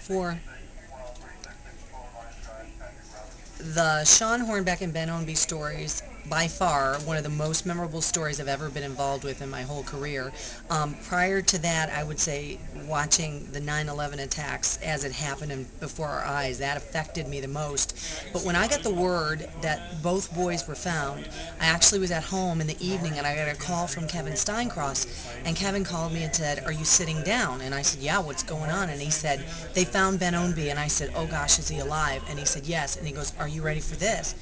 for the Shawn Hornbeck and Ben Ownby stories, by far one of the most memorable stories I've ever been involved with in my whole career. Prior to that, I would say watching the 9/11 attacks as it happened before our eyes, that affected me the most. But when I got the word that both boys were found, I actually was at home in the evening and I got a call from Kevin Steincross, and Kevin called me and said, "Are you sitting down?" And I said, "Yeah, what's going on?" And he said, "They found Ben Ownby." And I said, "Oh gosh, is he alive?" And he said, "Yes." And he goes, "Are you ready for this?"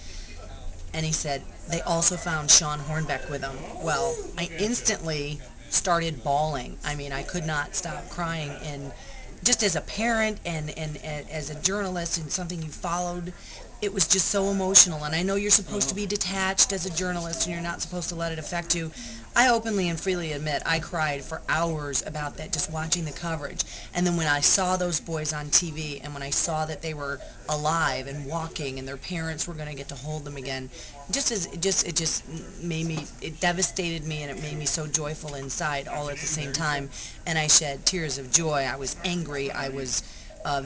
And he said, "They also found Shawn Hornbeck with them." Well, I instantly started bawling. I mean, I could not stop crying. And just as a parent and as a journalist and something you followed, it was just so emotional. And I know you're supposed to be detached as a journalist and you're not supposed to let it affect you. I openly and freely admit I cried for hours about that, just watching the coverage. And then when I saw those boys on TV and when I saw that they were alive and walking and their parents were going to get to hold them again, it just made me, it devastated me, and it made me so joyful inside all at the same time. And I shed tears of joy. I was angry. Uh,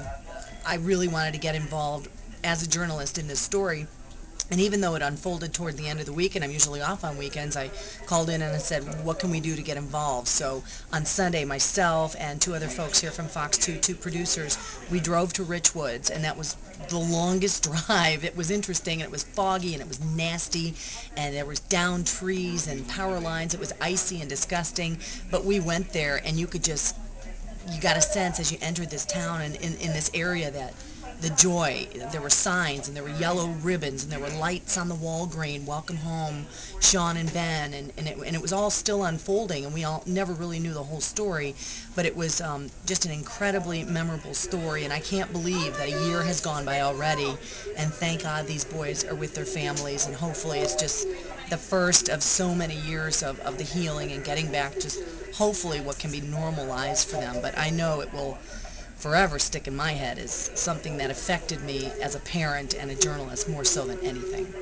I really wanted to get involved as a journalist in this story. And even though it unfolded toward the end of the week, and I'm usually off on weekends, I called in and I said, what can we do to get involved? So on Sunday, myself and two other folks here from Fox 2, two producers, we drove to Rich Woods, and that was the longest drive. It was interesting, and it was foggy, and it was nasty, and there was downed trees and power lines. It was icy and disgusting, but we went there, and you got a sense as you entered this town and in this area that the joy, there were signs and there were yellow ribbons and there were lights on the wall green, welcome home, Shawn and Ben, and it was all still unfolding, and we all never really knew the whole story, but it was just an incredibly memorable story, and I can't believe that a year has gone by already, and thank God these boys are with their families, and hopefully it's just the first of so many years of the healing and getting back just hopefully what can be normalized for them. But I know it will forever stick in my head as something that affected me as a parent and a journalist more so than anything.